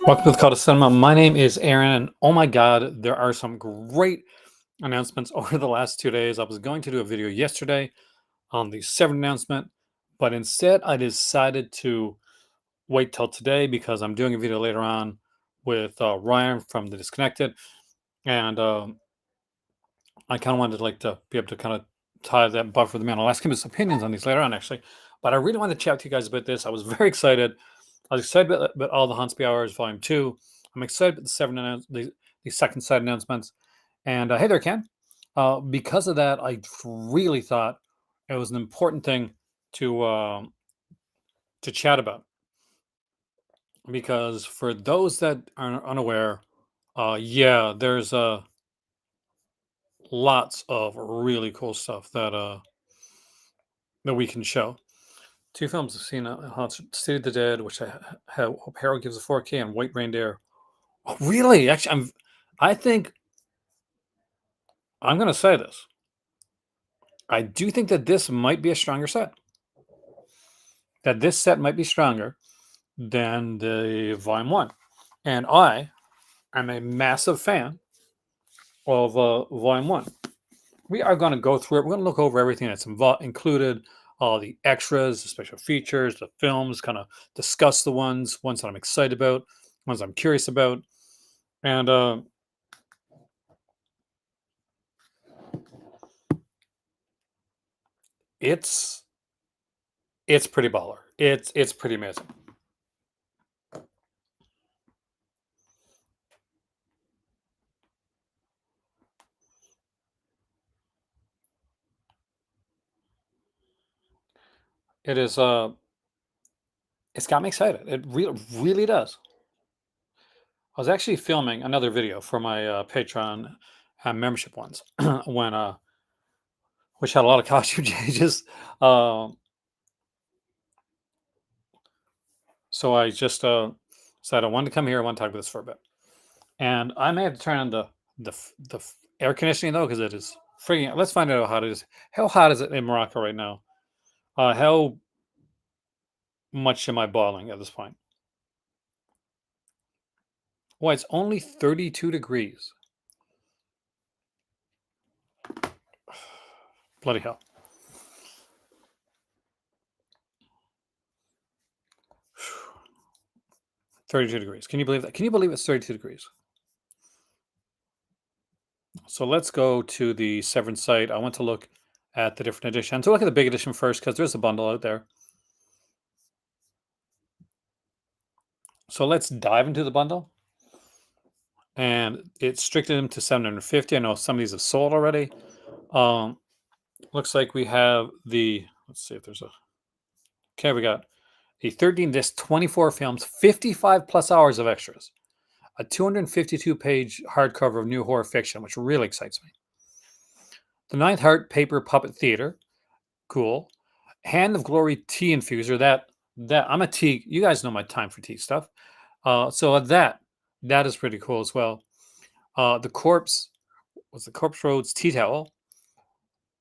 Welcome to the Call to Cinema. My name is Aaron, and oh my God, there are some great announcements over the last 2 days. I was going to do a video yesterday on the Severin announcement, but instead I decided to wait till today because I'm doing a video later on with Ryan from The Disconnected, and I kind of wanted to be able to kind of tie that buffer the man. I'll ask him his opinions on these later on, actually. But I really wanted to chat to you guys about this. I was very excited. I was excited about all the Hauntsby Hours Volume 2. I'm excited about the the second side announcements. And hey there, Ken. Because of that, I really thought it was an important thing to chat about. Because for those that are unaware, yeah, there's lots of really cool stuff that we can show. Two films I've seen: City of the Dead, which hope Harold gives a 4K, and White Reindeer. Oh, really? Actually, I think I'm going to say this. I do think that this might be a stronger set. That this set might be stronger than the Volume 1. And I am a massive fan of Volume 1. We are going to go through it. We're going to look over everything that's included, all the extras, the special features, the films, kind of discuss the ones that I'm excited about, ones I'm curious about. And it's pretty baller. It's pretty amazing. It is it's got me excited. It really does. I was actually filming another video for my Patreon membership ones when which had a lot of costume changes. Um, so I just said I wanted to come here. I want to talk about this for a bit, and I may have to turn on the air conditioning though because it is freaking. Let's find out how hot it is. How hot is it in Morocco right now? How much am I boiling at this point? Why, it's only 32 degrees. Bloody hell. 32 degrees. Can you believe that? Can you believe it's 32 degrees? So let's go to the Severin site. I want to look at the different editions. So look at the big edition first because there's a bundle out there. So let's dive into the bundle. And it's restricted them to 750. I know some of these have sold already. Looks like we have let's see if there's okay, we got a 13 disc, 24 films, 55 plus hours of extras, a 252-page hardcover of new horror fiction, which really excites me. The Ninth Heart Paper Puppet Theater, cool. Hand of Glory Tea Infuser, that I'm a tea. You guys know my time for tea stuff. So that is pretty cool as well. The Corpse Roads Tea Towel,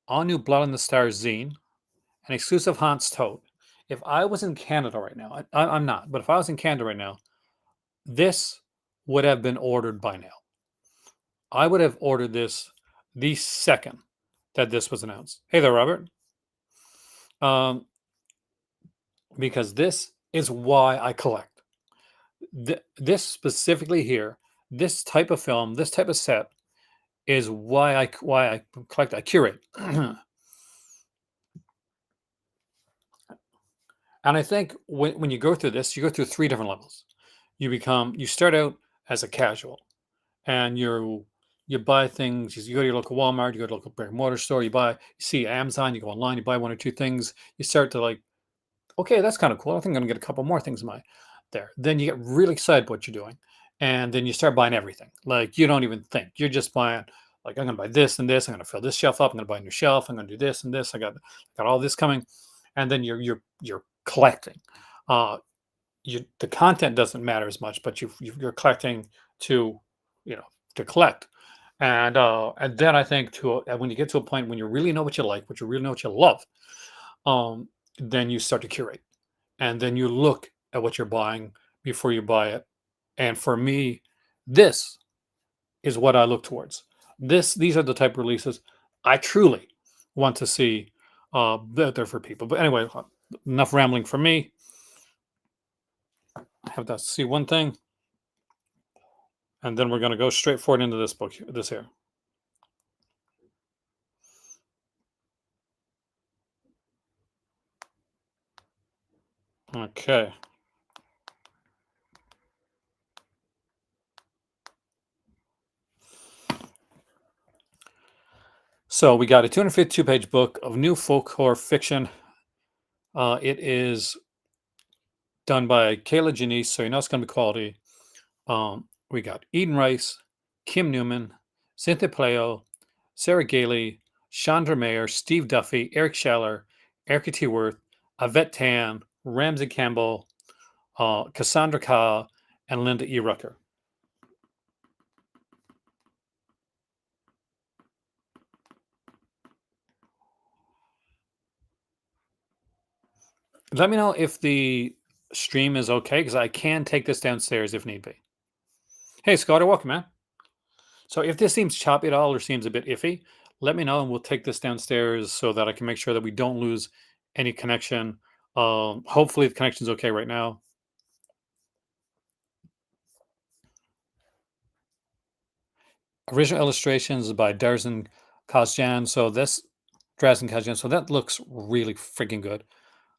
all new Blood on the Stars zine, an exclusive Haunts tote. If I was in Canada right now, I'm not, but if I was in Canada right now, this would have been ordered by now. I would have ordered this the second that this was announced. Hey there, Robert. Because this is why I collect. This specifically here, this type of film, this type of set, is why I collect. I curate, and I think when you go through this, you go through three different levels. You start out as a casual, and you buy things. You go to your local Walmart, you go to a local brick and mortar store, you see Amazon, you go online, you buy one or two things. You start to like, okay, that's kind of cool. I think I'm gonna get a couple more things in my there. Then you get really excited what you're doing, and then you start buying everything. Like you don't even think. You're just buying. Like I'm gonna buy this and this. I'm gonna fill this shelf up. I'm gonna buy a new shelf. I'm gonna do this and this. I got all this coming, and then you're collecting. Uh, the content doesn't matter as much, but you're collecting to to collect. And then I think when you get to a point when you really know what you like, what you really know what you love, then you start to curate, and then you look at what you're buying before you buy it, And for me, this is what I look towards. These are the type of releases I truly want to see out there for people. But anyway, enough rambling from me. I have to see one thing, and then we're going to go straight forward into this book, this here. Okay. So we got a 252-page book of new folk horror fiction. It is done by Kayla Janice, so you know it's going to be quality. We got Eden Rice, Kim Newman, Cynthia Pleo, Sarah Gailey, Chandra Mayer, Steve Duffy, Eric Schaller, Erica T. Worth, Yvette Tan, Ramsey Campbell, Cassandra Ka, and Linda E. Rucker. Let me know if the stream is okay because I can take this downstairs if need be. Hey, Scott, welcome, man. So if this seems choppy at all or seems a bit iffy, let me know and we'll take this downstairs so that I can make sure that we don't lose any connection. Hopefully the connection's okay right now. Original illustrations by Darzan Kazjan. So this Drazen Kazjan. So that looks really freaking good.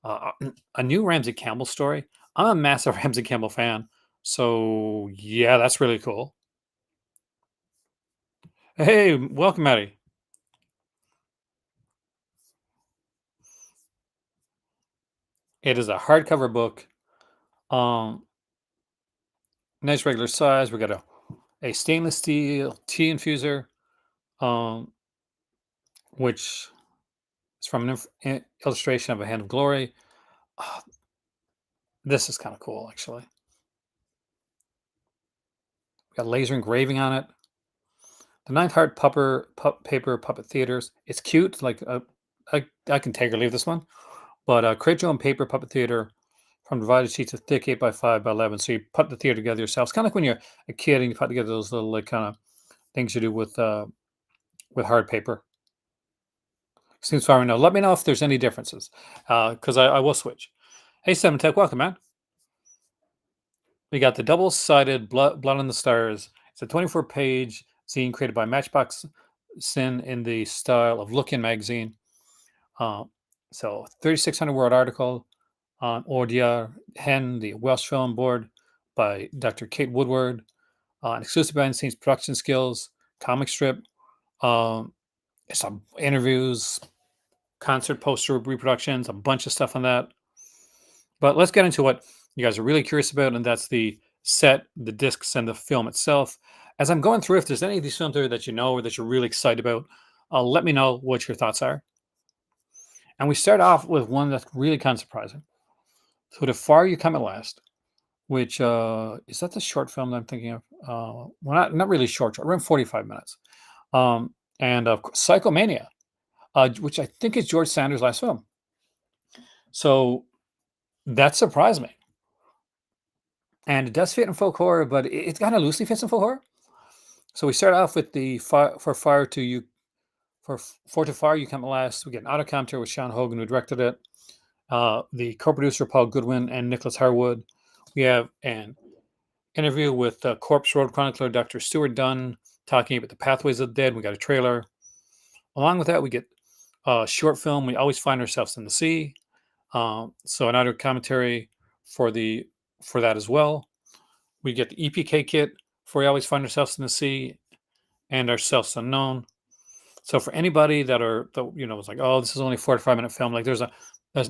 A new Ramsey Campbell story. I'm a massive Ramsey Campbell fan. So yeah, that's really cool. Hey, welcome, Maddie. It is a hardcover book. Um, nice regular size. We got a stainless steel tea infuser, um, which is from an illustration of a hand of glory. Ah, this is kind of cool, actually. We got laser engraving on it. The Ninth Heart paper puppet theaters. It's cute. Like I can take or leave this one, but Crajo and paper puppet theater from divided sheets of thick 8 by 5 by 11. So you put the theater together yourself. It's kind of like when you're a kid and you put together those little like kind of things you do with hard paper. Seems fine right now. Let me know if there's any differences, because I will switch. Hey, Seven Tech, welcome, man. We got the double-sided Blood on the Stars. It's a 24-page zine created by Matchbox Sin in the style of Look-In magazine. Uh, so 3,600 word article on Ordia Hen, the Welsh film board by Dr. Kate Woodward. An exclusive behind the scenes production skills, comic strip, um, some interviews, concert poster reproductions, a bunch of stuff on that. But let's get into what you guys are really curious about, and that's the set, the discs, and the film itself. As I'm going through, if there's any of these films there that you know or that you're really excited about, let me know what your thoughts are. And we start off with one that's really kind of surprising. So, The Far You Come at Last, which is that the short film that I'm thinking of? Well, not really short, around 45 minutes. And Psychomania, which I think is George Sanders' last film. So that surprised me. And it does fit in folk horror, but it kind of loosely fits in folk horror. So we start off with the fire to you for to fire you come at last. We get an auto commentary with Sean Hogan who directed it. The co-producer Paul Goodwin and Nicholas Harwood. We have an interview with Corpse Road chronicler Dr. Stuart Dunn talking about the pathways of the dead. We got a trailer. Along with that, we get a short film. We always find ourselves in the sea. So an audio commentary for that as well. We get the EPK kit for We Always Find Ourselves in the Sea and Ourselves Unknown. So for anybody that was like, oh, this is only 4 to 5 minute film. Like there's an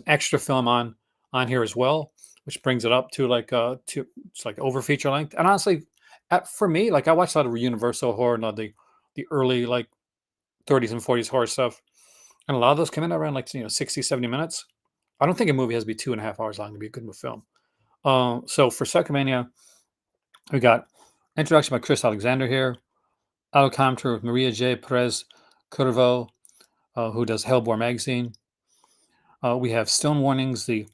extra film on here as well, which brings it up to it's like over feature length. And honestly, for me, like I watched a lot of Universal horror and the early like 30s and 40s horror stuff, and a lot of those come in around 60, 70 minutes. I don't think a movie has to be 2.5 hours long to be a good film. So for Psychomania, we got introduction by Chris Alexander here. Auto commentary with Maria J. Perez Curvo, who does Hellbore magazine. We have Stone Warnings, the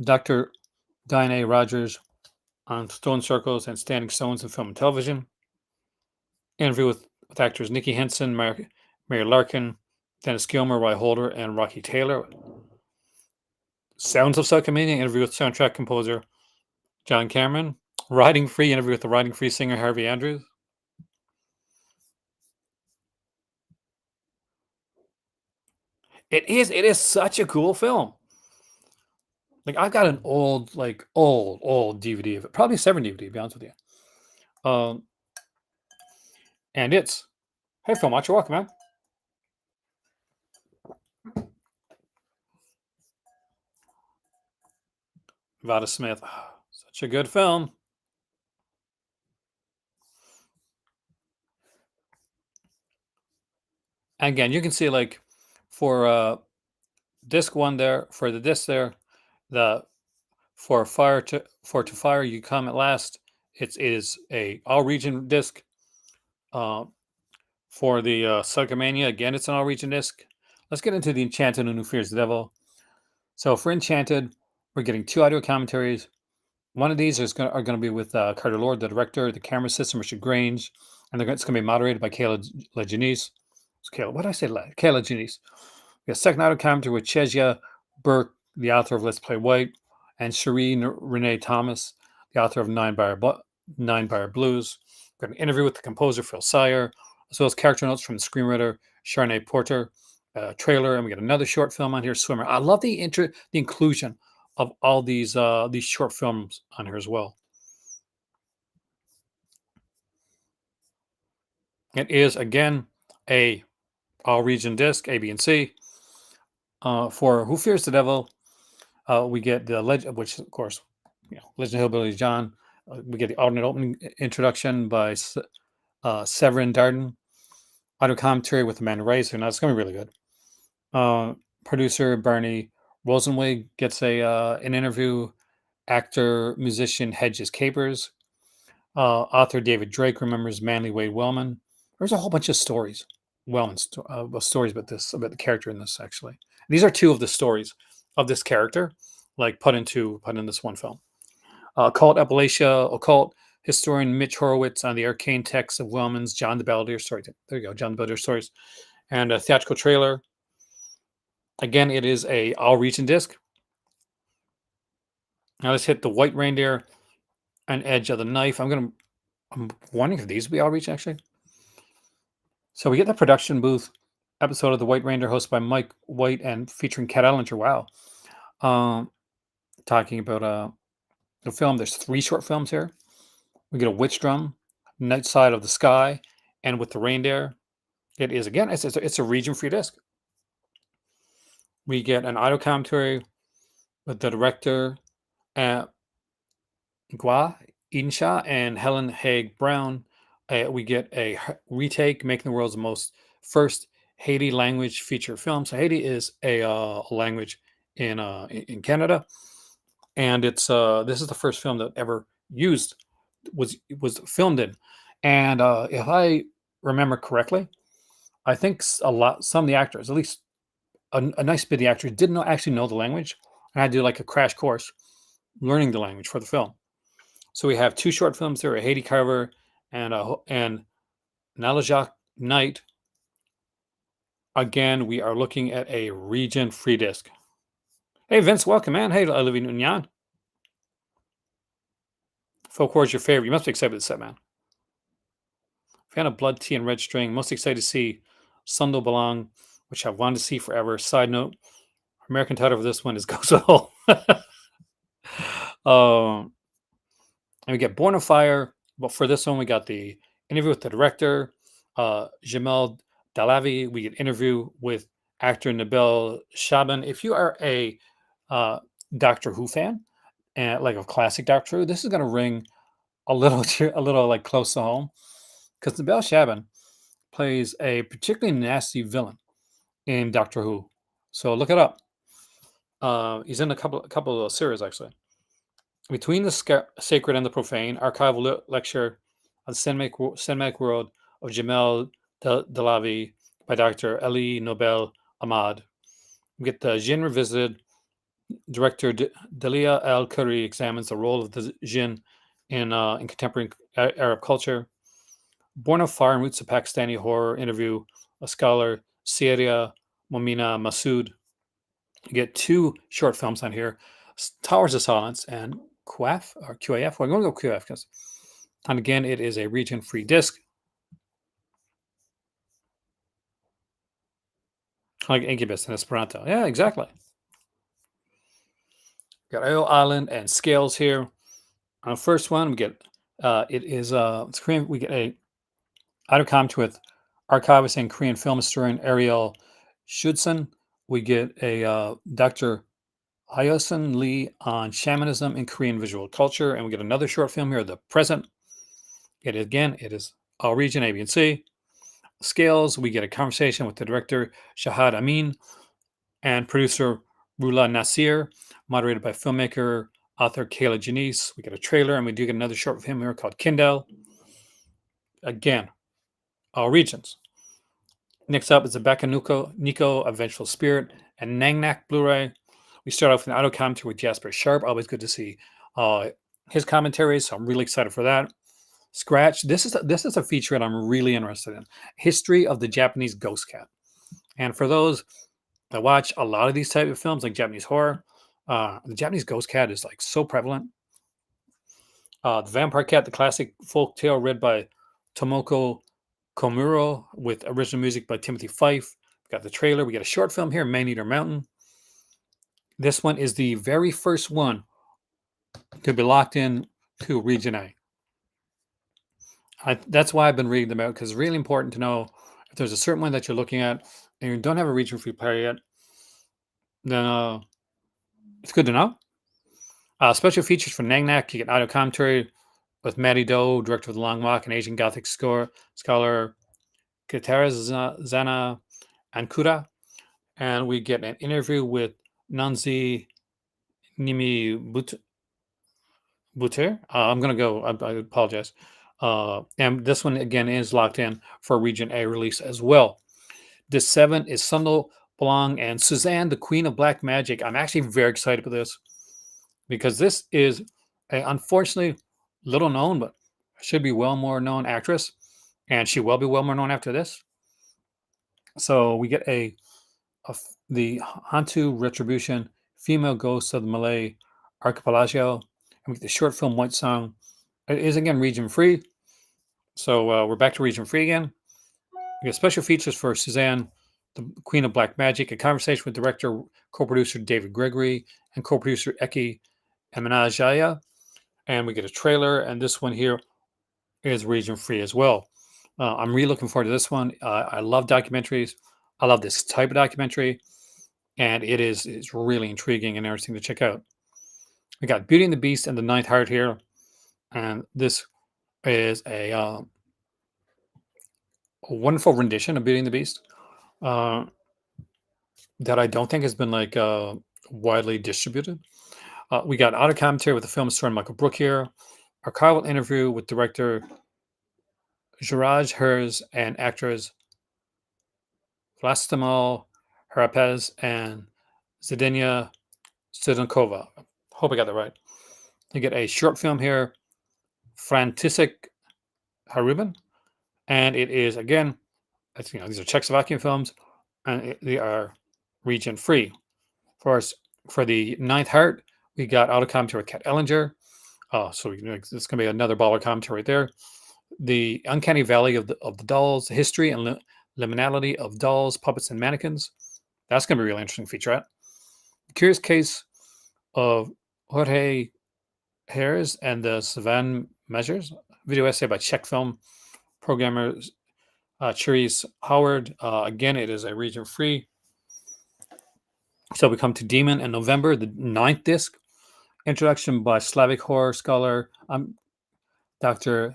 Dr. Diane A. Rogers on stone circles and standing stones in film and television. Interview with actors Nikki Henson, Mary Larkin, Dennis Gilmer, Roy Holder, and Rocky Taylor. Sounds of Psychomania, interview with soundtrack composer John Cameron. Riding Free, interview with the Riding Free singer Harvey Andrews. It is such a cool film. Like I've got an old, like old DVD of it, probably Severin DVD, to be honest with you. And it's hey film watch, you're welcome, man. Vada Smith, such a good film. And again, you can see like for disc one there, for the disc there, the for to fire you come at last. It is a all region disc. Uh, for the Psychomania, again, it's an all region disc. Let's get into the Enchanted and Who Fears the Devil. So for Enchanted, we're getting 2 audio commentaries. One of these are going to be with Carter Lord, the director, the camera system, Richard Grange, and it's going to be moderated by Kayla Janice. Kayla, what did I say? Kayla Janice. We got second audio commentary with Chezia Burke, the author of Let's Play White, and Shireen Renee Thomas, the author of Nine Bar Blues. We've got an interview with the composer Phil Sire, as well as character notes from the screenwriter Sharnay Porter, trailer, and we got another short film on here, Swimmer. I love the inclusion of all these short films on here as well. It is again a all region disc, A, B, and C. For Who Fears the Devil, we get the legend, which of course, Legend of Hillbilly John. We get the alternate opening introduction by Severin Darden. Audio commentary with Amanda Rice, and that's going to be really good. Producer Bernie Rosenwig gets an interview. Actor, musician Hedges Capers. Author David Drake remembers Manly Wade Wellman. There's a whole bunch of stories, stories about the character in this. Actually, these are 2 of the stories of this character, like put in this one film. Occult Appalachia, occult historian Mitch Horowitz on the arcane texts of Wellman's John the Belvedere story. There you go, John the Belvedere stories, and a theatrical trailer. Again, it is a all region disc. Now let's hit the White Reindeer and Edge of the Knife. I'm wondering if these will be all region actually. So we get the production booth episode of the White Reindeer, hosted by Mike White and featuring Kat Ellinger. Wow. Talking about the film. There's 3 short films here. We get a Witch Drum, Night Side of the Sky, and With the Reindeer. It is, again, it's a region-free disc. We get an audio commentary with the director, Gwa Insha and Helen Haig Brown. We get a retake, making the world's most first Haiti language feature film. So Haiti is a language in Canada, and it's this is the first film that ever was filmed in. And if I remember correctly, I think some of the actors, at least a nice bit of the actors, didn't actually know the language, and I do like a crash course learning the language for the film. So we have 2 short films there: a Haiti Carver and Nalajak Night. Again, we are looking at a region free disc. Hey Vince, welcome, man. Hey Olivia Nunyan. Folk War is your favorite. You must be excited with the set, man. Fan of Blood Tea and Red String. Most excited to see Sundo Belong, which I've wanted to see forever. Side note, American title for this one is Go Soul. And we get Born of Fire. But for this one, we got the interview with the director, Jamel Dalavi. We get interview with actor Nabil Shaban. If you are a Doctor Who fan, and like a classic Doctor Who, this is going to ring a little like close to home, because Nabil Shaban plays a particularly nasty villain in Doctor Who. So look it up. He's in a couple of series actually. Between the Sacred and the Profane, archival lecture on the cinematic world of Jamel Dalavi by Dr. Ali Nobel Ahmad. We get the Jinn Revisited. Director Dalia Al-Khoury examines the role of the Jinn in contemporary Arab culture. Born of Fire and Roots of Pakistani Horror, interview a scholar, Syria Momina Masood. You get two short films on here, Towers of Silence and QAF or QAF. Well, I'm going to go QAF because, and again, it is a region-free disc, like Incubus in Esperanto. Yeah, exactly. Got Oil Island and Scales here. On the first one, we get it's Korean. We get a audio commentary with archivist and Korean film historian Ariel Shudson. We get a Dr. Hyosun Lee on shamanism in Korean visual culture, and we get another short film here, The Present. It is all region A, B, and C. Scales, we get a conversation with the director Shahad Amin and producer Rula Nasir, moderated by filmmaker, author Kayla Janice. We get a trailer, and we do get another short film here called Kindle. Again, all regions. Next up is the Bakanuko Nico, A Vengeful Spirit, and Nangnak Blu-ray. We start off with an audio commentary with Jasper Sharp. Always good to see his commentaries, so I'm really excited for that. Scratch. This is a feature that I'm really interested in. History of the Japanese ghost cat. And for those that watch a lot of these type of films, like Japanese horror, the Japanese ghost cat is like so prevalent. The Vampire Cat, the classic folk tale read by Tomoko Komuro with original music by Timothy Fife. We got the trailer. We got a short film here, Man Eater Mountain. This one is the very first one to be locked in to Region A. That's why I've been reading them out, because it's really important to know if there's a certain one that you're looking at and you don't have a region free player yet, then it's good to know. Special features for Nangnak. You get audio commentary with Matty Doe, director of The Long Walk, and Asian Gothic scholar Katara Zana Ankura. And we get an interview with Nanzi Nimi Buter. I'm going to go. I apologize. And this one, again, is locked in for Region A release as well. Disc 7 is Sundal Belong and Suzanne, the Queen of Black Magic. I'm actually very excited for this because this is a unfortunately little known, but should be well more known actress. And she will be well more known after this. So we get the Hantu Retribution, Female Ghosts of the Malay Archipelago. And we get the short film White Song. It is again region free. So we're back to region free again. We get special features for Suzanne, the Queen of Black Magic, a conversation with director, co-producer David Gregory, and co-producer Eki Emanajaya. And we get a trailer, and this one here is region free as well. I'm really looking forward to this one. I love documentaries. I love this type of documentary, and it's really intriguing and interesting to check out. We got Beauty and the Beast and the Ninth Heart here, and this is a wonderful rendition of Beauty and the Beast that I don't think has been like widely distributed. We got audio commentary with the film star Michael Brook here, archival interview with director Jiraj Hers and actors Vlastimil Harapez and Zdenia Studenkova. Hope I got that right. You get a short film here, Frantisek Harubin, and it is again, these are Czechoslovakian films, and they are region free. For the Ninth Heart, we got audio commentary with Kat Ellinger. So this is going to be another baller commentary right there. The Uncanny Valley of the Dolls, the history and liminality of dolls, puppets, and mannequins. That's going to be a really interesting featurette. The Curious Case of Jorge Harris and the Savan Measures, video essay by Czech film programmer Cherise Howard. Again, it is a region free. So we come to Demon in November, the 9th disc. Introduction by Slavic horror scholar Dr.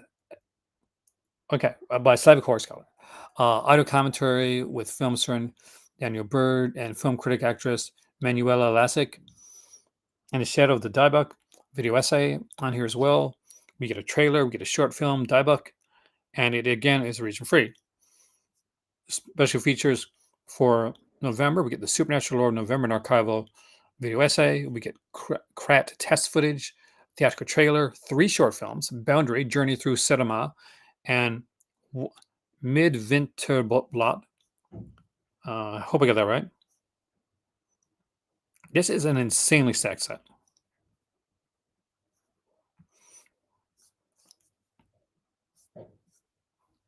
By Slavic horror scholar. Audio commentary with film star Daniel Bird and film critic actress Manuela Lasic. And The Shadow of the Diebuck, video essay on here as well. We get a trailer, we get a short film, Diebuck, and it again is region free. Special features for November, we get the Supernatural Lore of November and archival video essay. We get Krat test footage, theatrical trailer, 3 short films: Boundary, Journey Through Cinema, and w- Midwinterblot. I hope I got that right. This is an insanely stacked set.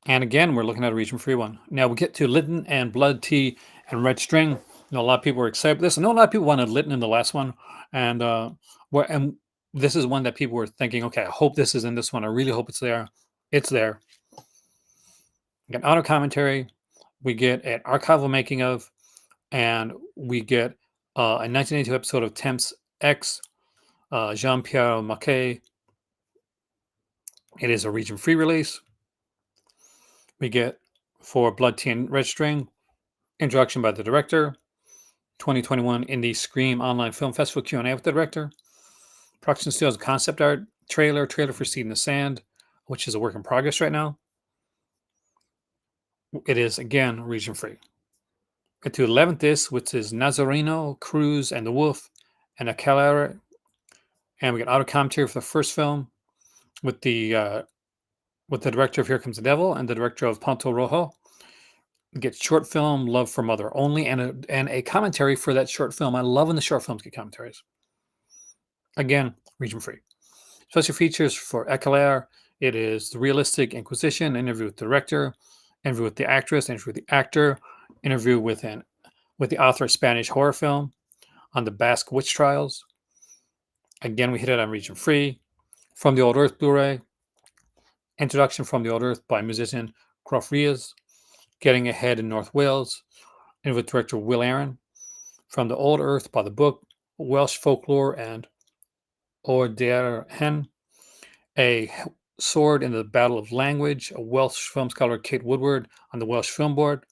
And again, we're looking at a region free one. Now we get to Lytton and Blood Tea and Red String. A lot of people were excited for this. I know a lot of people wanted Lytton in the last one, and and this is one that people were thinking, okay, I hope this is in this one. I really hope it's there. It's there. We get auto commentary. We get an archival making of, and we get a 1982 episode of Temps X, Jean Pierre Maquet. It is a region free release. We get for Blood Tea and Red String, introduction by the director, 2021 Indie Scream Online Film Festival Q&A with the director, production stills concept art, trailer for Seed in the Sand, which is a work in progress right now. It is, again, region free. Get to 11th Disc, which is Nazareno, Cruz, and the Wolf, and a Calera. And we get auto commentary for the first film with the director of Here Comes the Devil and the director of Ponto Rojo. We get short film Love for Mother Only, and a commentary for that short film. I love when the short films get commentaries. Again, region free. Special features for Eclair. It is the realistic Inquisition, interview with the director, interview with the actress, interview with the actor, interview with the author of Spanish horror film on the Basque witch trials. Again, we hit it on region free. From the Old Earth Blu-ray, introduction from the Old Earth by musician Croft Rias, Getting Ahead in North Wales, and with director Will Aaron. From the Old Earth by the book, Welsh folklore and Order Hen, a sword in the battle of language, a Welsh film scholar Kate Woodward on the Welsh Film Board.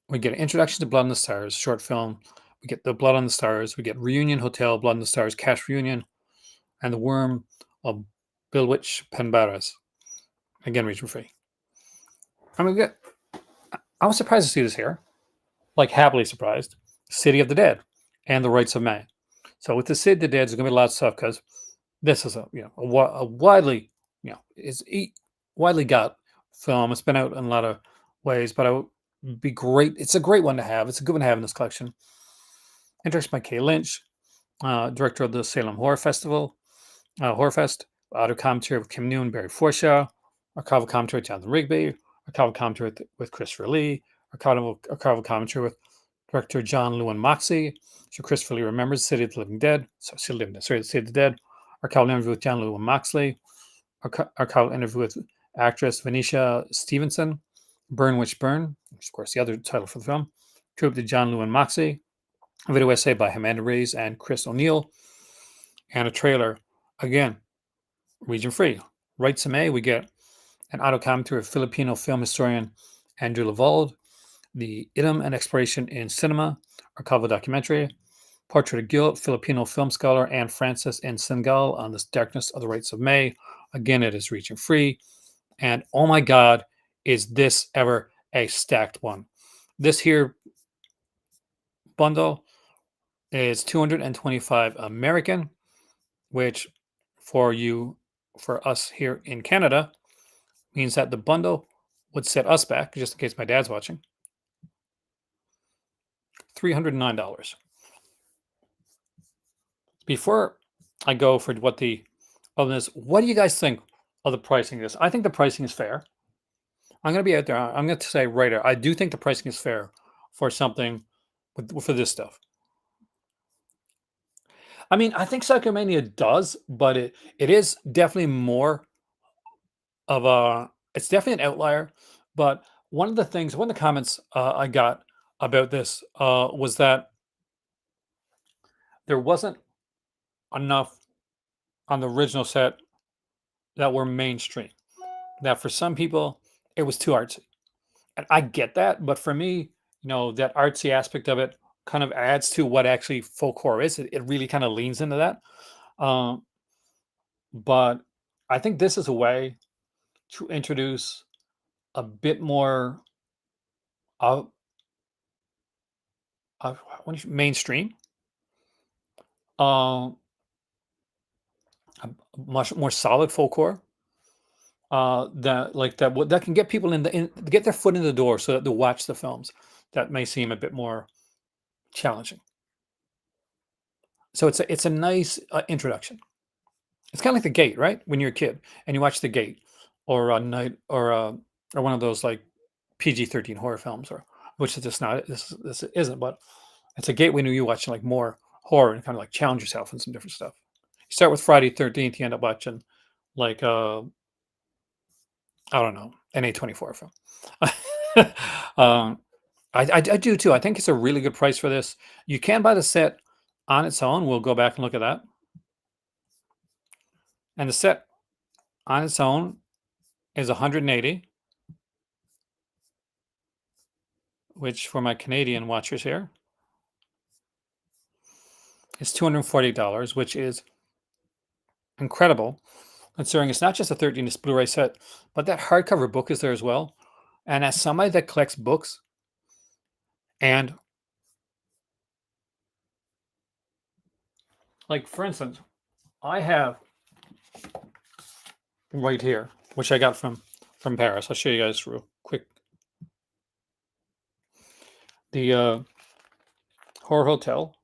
We get an introduction to Blood on the Stars, short film. We get the Blood on the Stars. We get Reunion Hotel, Blood on the Stars, Cash Reunion, and the Worm of Bilwich Penbarras. Again, region free. I mean, I was surprised to see this here, like happily surprised. City of the Dead and The Rights of May. So with the City of the Dead, there's going to be a lot of stuff because this is a widely it's widely got film. It's been out in a lot of ways, but I would be great. It's a great one to have. It's a good one to have in this collection. Directed by Kay Lynch, director of the Salem Horror Festival, Horror Fest. Audio commentary with Kim Noon, Barry Forshaw. Archival commentary with Jonathan Rigby. Archival commentary with Christopher Lee. Archival commentary with director John Lewin Moxley. So Christopher Lee remembers City of the Living Dead. Sorry, the City of the Dead. Archival interview with John Lewin Moxley. Archival interview with actress Venetia Stevenson. Burn Witch Burn, which is, of course, the other title for the film. Tribute to John Lewin Moxley. A video essay by Amanda Reyes and Chris O'Neill. And a trailer, again, region free. Rights to May, we get an auto commentary of Filipino film historian Andrew Lavold, the Idiom and Exploration in Cinema, archival documentary, Portrait of Guilt, Filipino film scholar Anne Francis in Senegal on the darkness of the Rights of May. Again, it is region free. And oh my God, is this ever a stacked one? This here bundle is $225 American, which for us here in Canada, means that the bundle would set us back, just in case my dad's watching, $309. Before I go for what the other this, what do you guys think of the pricing of this? I think the pricing is fair. I'm going to be out there. I'm going to say right there. I do think the pricing is fair for something for this stuff. I mean, I think Psychomania does, but it is definitely more of a. It's definitely an outlier. But one of the comments I got about this was that there wasn't enough on the original set that were mainstream. That for some people it was too artsy, and I get that. But for me, that artsy aspect of it kind of adds to what actually folk horror is. It really kind of leans into that. Um, but I think this is a way to introduce a bit more of, mainstream. Um, a much more solid full core. That can get people get their foot in the door so that they'll watch the films that may seem a bit more challenging. So it's a nice introduction. It's kind of like The Gate, right? When you're a kid and you watch The Gate, or a night, or one of those like PG-13 horror films, or which is just not this isn't, but it's a gateway when you watching like more horror and kind of like challenge yourself in some different stuff. You start with Friday 13th, you end up watching like I don't know, an A24 film. um, I do too. I think it's a really good price for this. You can buy the set on its own. We'll go back and look at that. And the set on its own is 180, which for my Canadian watchers here is $240, which is incredible considering it's not just a 13-disc Blu-ray set, but that hardcover book is there as well. And as somebody that collects books, and like for instance, I have right here, which I got from Paris. I'll show you guys real quick. The Horror Hotel,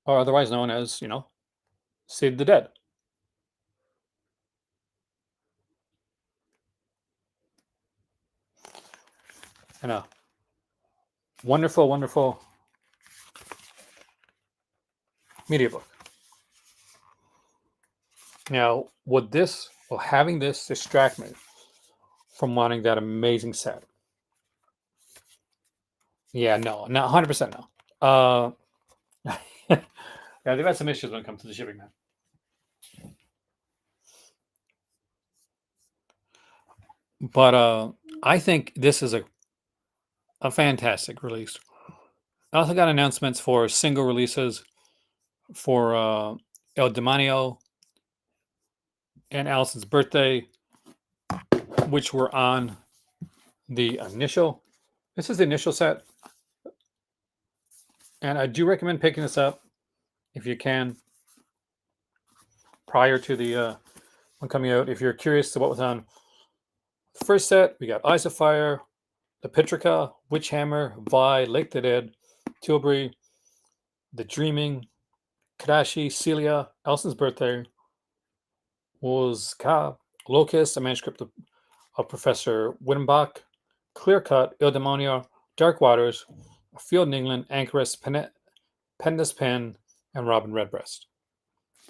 or otherwise known as, City of the Dead. And a wonderful, wonderful media book. Now, will having this distract me from wanting that amazing set? Yeah, no, not 100% no. Yeah, they've had some issues when it comes to the shipping, man. But I think this is a fantastic release. I also got announcements for single releases for El Demonio and Allison's Birthday, which were on the initial. This is the initial set, and I do recommend picking this up if you can prior to the one coming out. If you're curious to what was on the first set, we got Eyes of Fire, The Petrica, Witchhammer, Vi, Lake the Dead, Tilbury, The Dreaming, Kadashi, Celia, Allison's Birthday, was Locust, a manuscript of Professor Wittenbach, Clear Cut, Il Demonio, Dark Waters, A Field in England, Anchoress, Penda's Pen, and Robin Redbreast.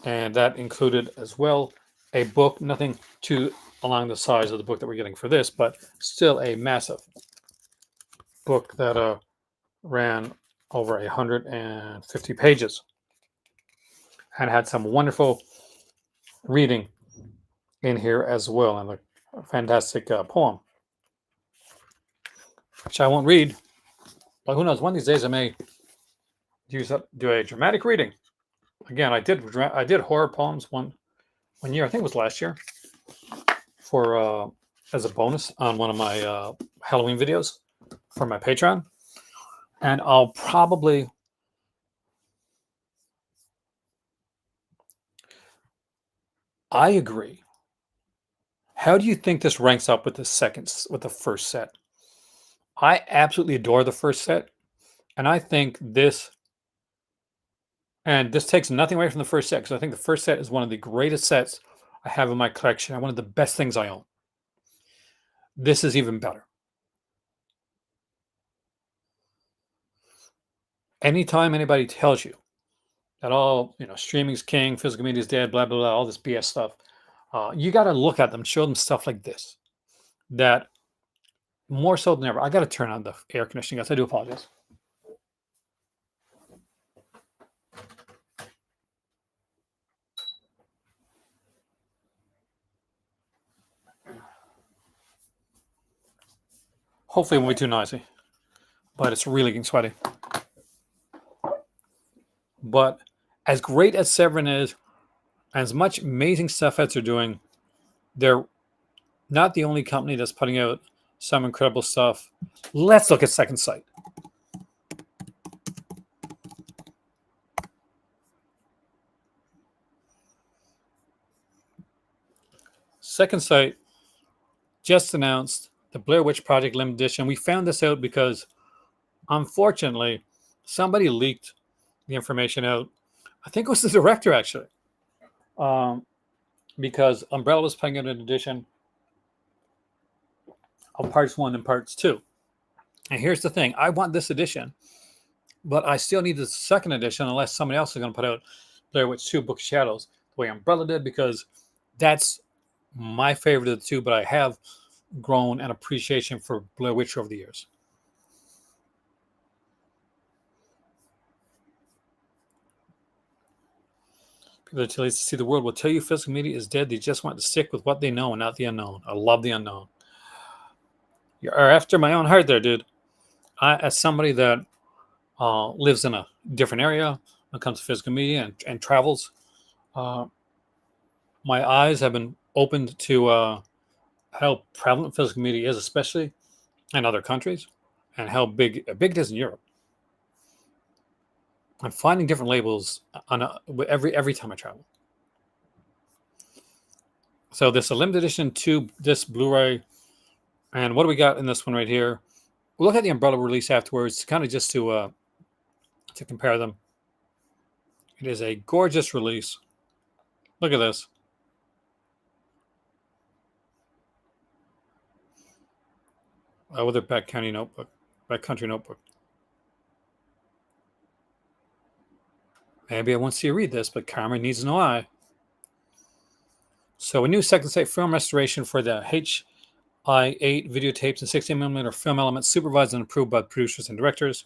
And that included as well a book, nothing too along the size of the book that we're getting for this, but still a massive book that ran over 150 pages and had some wonderful reading in here as well, and a fantastic poem, which I won't read, but who knows? One of these days I may do a dramatic reading. Again, I did horror poems one year. I think it was last year, for as a bonus on one of my Halloween videos for my Patreon, and I'll probably. I agree. How do you think this ranks up with the first set? I absolutely adore the first set, and I think this takes nothing away from the first set, because I think the first set is one of the greatest sets I have in my collection and one of the best things I own. This is even better. Anytime anybody tells you that streaming's king, physical media is dead, blah blah blah, all this BS stuff, you got to look at them, show them stuff like this, that more so than ever. I got to turn on the air conditioning, guys. I do apologize. Hopefully it won't be too noisy, but it's really getting sweaty. But as great as Severin is, as much amazing stuff as they're doing, they're not the only company that's putting out some incredible stuff. Let's look at Second Sight. Second Sight just announced the Blair Witch Project Limited Edition. We found this out because, unfortunately, somebody leaked the information out. I think it was the director, actually, because Umbrella was putting out an edition of parts 1 and parts 2. And here's the thing. I want this edition, but I still need the second edition unless somebody else is going to put out Blair Witch 2 Book of Shadows the way Umbrella did, because that's my favorite of the two, but I have grown an appreciation for Blair Witch over the years. People that tell you to see the world will tell you physical media is dead. They just want to stick with what they know and not the unknown. I love the unknown. You're after my own heart there, dude. As somebody that lives in a different area when it comes to physical media and travels, my eyes have been opened to how prevalent physical media is, especially in other countries, and how big it is in Europe. I'm finding different labels on every time I travel. So this is a limited edition 2-disc Blu-ray, and what do we got in this one right here? We'll look at the Umbrella release afterwards, kind of just to compare them. It is a gorgeous release. Look at this. With a backcountry notebook. Maybe I won't see you read this, but Karma needs no eye. So a new Second Sight film restoration for the HI-8 videotapes and 16mm film elements, supervised and approved by producers and directors.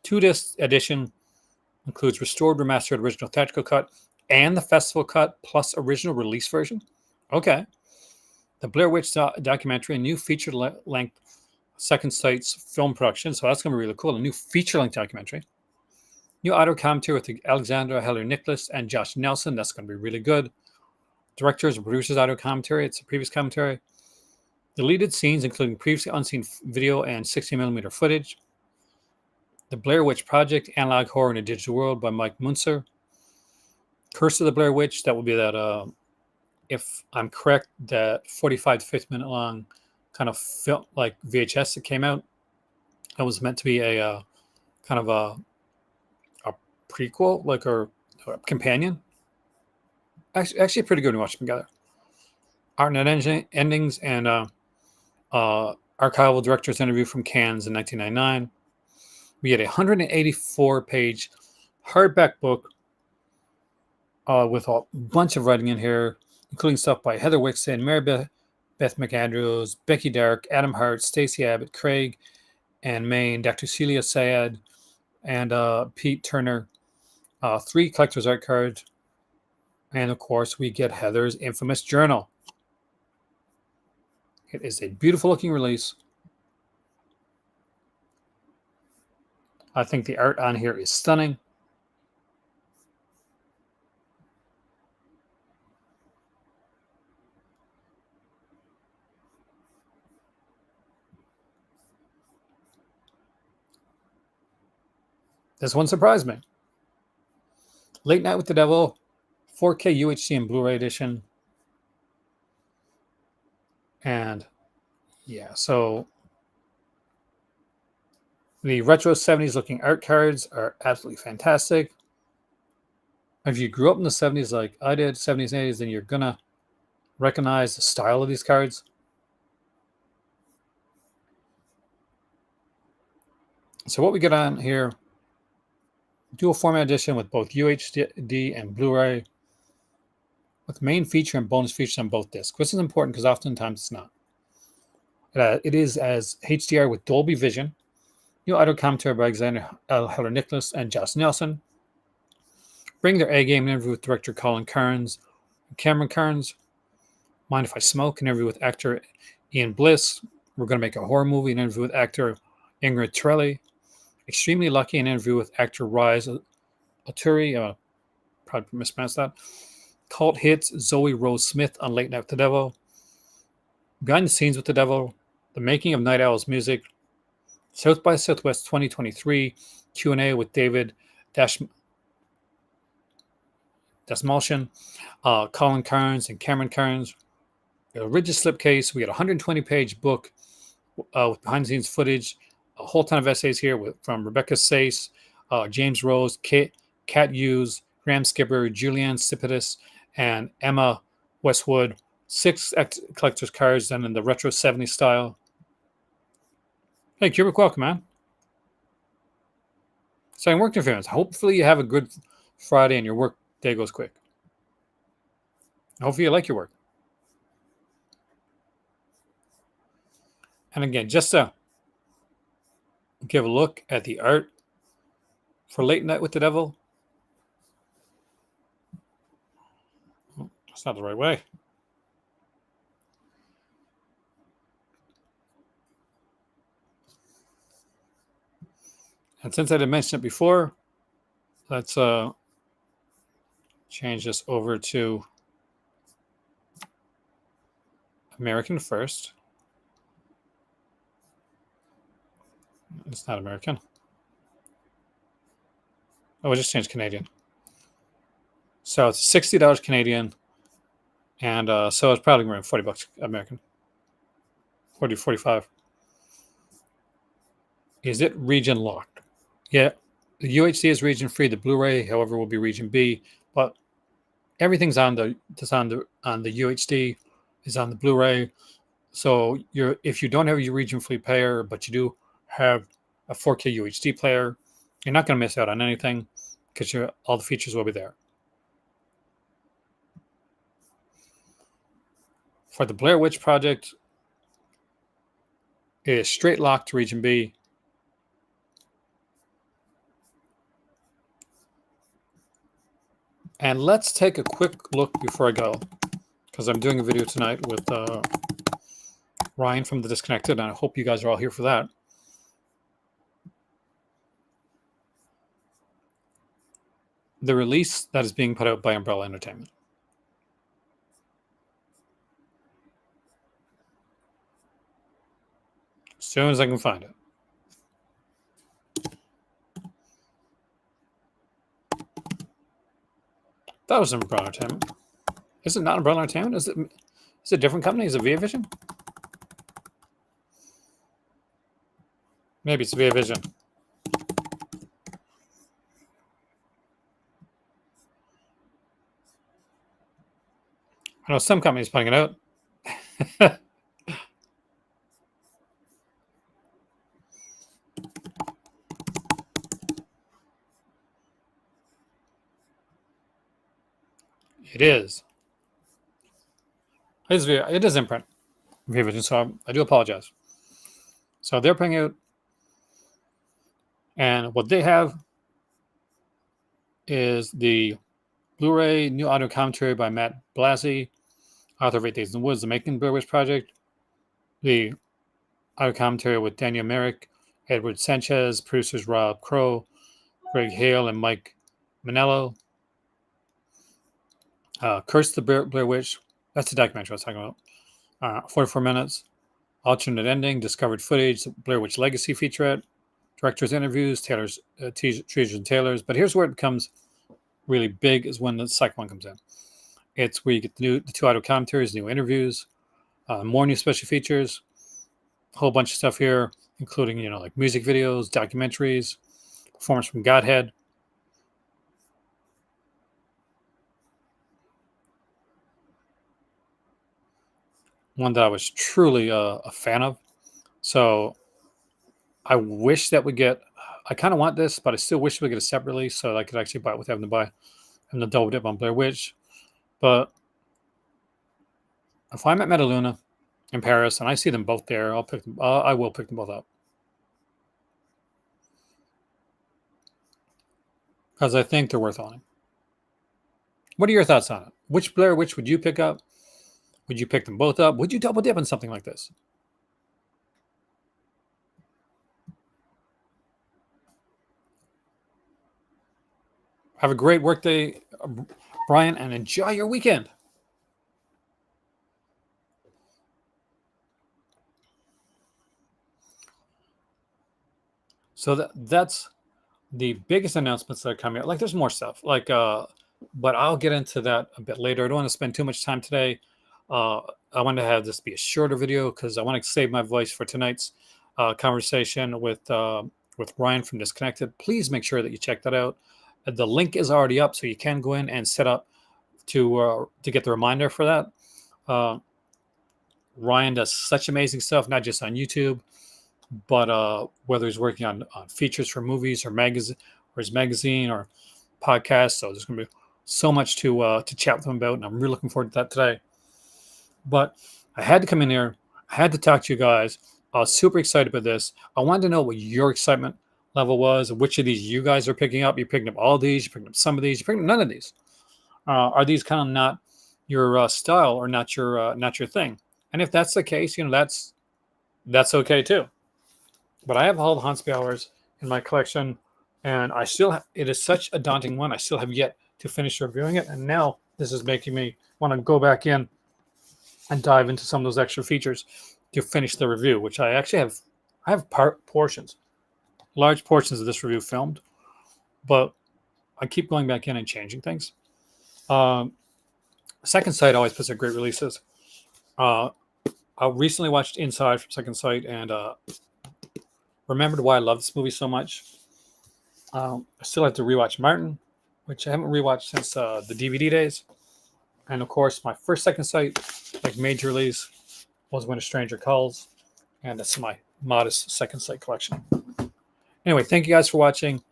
2-disc edition includes restored, remastered, original theatrical cut and the festival cut plus original release version. Okay. The Blair Witch documentary, a new feature-length Second Sight's film production. So that's going to be really cool. A new feature-length documentary. New audio commentary with Alexandra Heller-Nicholas and Josh Nelson. That's going to be really good. Directors and producers audio commentary. It's a previous commentary. Deleted scenes, including previously unseen video and 16mm footage. The Blair Witch Project, Analog Horror in a Digital World by Mike Munzer. Curse of the Blair Witch. That will be that, if I'm correct, that 45 to 50 minute long kind of film, like VHS that came out. That was meant to be a kind of a prequel, like a companion. Actually pretty good to watch them together. Art and endings and archival director's interview from Cannes in 1999. We had a 184-page hardback book with a bunch of writing in here, including stuff by Heather Wixon, Mary Beth McAndrews, Becky Dark, Adam Hart, Stacey Abbott, Craig and Maine, Dr. Celia Sayed, and Pete Turner. 3 collector's art cards. And of course, we get Heather's infamous journal. It is a beautiful looking release. I think the art on here is stunning. This one surprised me. Late Night with the Devil, 4K UHD and Blu-ray edition. And yeah, so the retro 70s looking art cards are absolutely fantastic. If you grew up in the 70s like I did, 70s and 80s, then you're going to recognize the style of these cards. So what we get on here, dual format edition with both UHD and Blu-ray, with main feature and bonus features on both discs. This is important because oftentimes it's not. It is as HDR with Dolby Vision. New audio commentary by Alexander Heller-Nicholas and Josh Nelson. Bring their A game, interview with director Colin Kearns and Cameron Kearns. Mind If I Smoke, an interview with actor Ian Bliss. We're going to make a horror movie, an interview with actor Ingrid Torelli. Extremely Lucky, an interview with actor Rise Aturi. Probably mispronounced that. Cult Hits, Zoe Rose Smith on Late Night with the Devil. Behind the Scenes with the Devil. The Making of Night Owl's Music. South by Southwest 2023 Q&A with David Dasmalshian, Colin Kearns and Cameron Kearns. a rigid slipcase. We got a 120-page book with behind-the-scenes footage, a whole ton of essays here from Rebecca Sayce, James Rose, Kat Hughes, Graham Skipper, Julianne Stipidis, and Emma Westwood. 6 collector's cards done in the retro 70s style. Hey, Kubrick, welcome, man. So, work interference. Hopefully, you have a good Friday and your work day goes quick. Hopefully, you like your work. And again, just to give a look at the art for Late Night with the Devil. Oh, that's not the right way. And since I didn't mention it before, let's change this over to American first. It's not American. Oh, we just changed Canadian. So it's $60 Canadian, and so it's probably around $40 American. 40, 45. Is it region locked? Yeah, the UHD is region free. The Blu-ray, however, will be region B. But everything's on the UHD is on the Blu-ray. So if you don't have your region free player, but you do have a 4K UHD player, you're not going to miss out on anything because all the features will be there. For the Blair Witch Project, it is straight locked to region B. And let's take a quick look before I go, because I'm doing a video tonight with Ryan from The Disconnected, and I hope you guys are all here for that. The release that is being put out by Umbrella Entertainment. As soon as I can find it. That was Umbrella Entertainment. Is it not Umbrella Entertainment? Is it a different company? Is it Via Vision? Maybe it's Via Vision. I know some companies putting it out. It is. It is imprint. Via Vision, so I do apologize. So they're putting out, and what they have is the Blu-ray new audio commentary by Matt Blasey, author of 8 Days in the Woods, The Making Blair Witch Project. The audio commentary with Daniel Merrick, Edward Sanchez, producers Rob Crow, Greg Hale, and Mike Manello. Curse the Blair Witch. That's the documentary I was talking about. 44 minutes. Alternate ending, discovered footage, Blair Witch Legacy featurette, director's interviews, Treasures and Tailors. But here's where it becomes really big, is when the second one comes in. It's where you get the 2 audio commentaries, new interviews, more new special features, a whole bunch of stuff here, including, like music videos, documentaries, performance from Godhead. One that I was truly a fan of. So I wish that I kind of want this, but I still wish we get a separate release so that I could actually buy it without having to double dip on Blair Witch. But if I'm at Metaluna in Paris and I see them both there, I will pick them both up. Because I think they're worth owning. What are your thoughts on it? Which Blair Witch would you pick up? Would you pick them both up? Would you double dip on something like this? Have a great workday, Brian, and enjoy your weekend. So that's the biggest announcements that are coming out. Like, there's more stuff. But I'll get into that a bit later. I don't want to spend too much time today. I wanted to have this be a shorter video because I want to save my voice for tonight's conversation with Ryan from Disconnected. Please make sure that you check that out. The link is already up, so you can go in and set up to get the reminder for that. Ryan does such amazing stuff, not just on YouTube, but whether he's working on features for movies or magazine or his magazine or podcast. So there's going to be so much to chat with him about, and I'm really looking forward to that today. But I had to come in here. I had to talk to you guys. I was super excited about this. I wanted to know what your excitement level was, which of these you guys are picking up. You're picking up all these, you're picking up some of these, you're picking up none of these. Are these kind of not your style or not your thing? And if that's the case, that's okay too. But I have all the Hansby hours in my collection, and I still it is such a daunting one. I still have yet to finish reviewing it, and now this is making me want to go back in and dive into some of those extra features to finish the review, which I actually have. I have large portions of this review filmed, but I keep going back in and changing things. Second Sight always puts out great releases. I recently watched Inside from Second Sight and remembered why I love this movie so much. I still have to rewatch Martin, which I haven't rewatched since the DVD days. And of course, my first Second Sight, like major release, was When a Stranger Calls, and that's my modest Second Sight collection. Anyway, thank you guys for watching.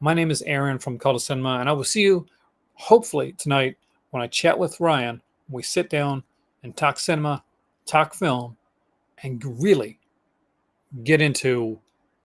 My name is Aaron from Call to Cinema, and I will see you hopefully tonight when I chat with Ryan. We sit down and talk cinema, talk film, and really get into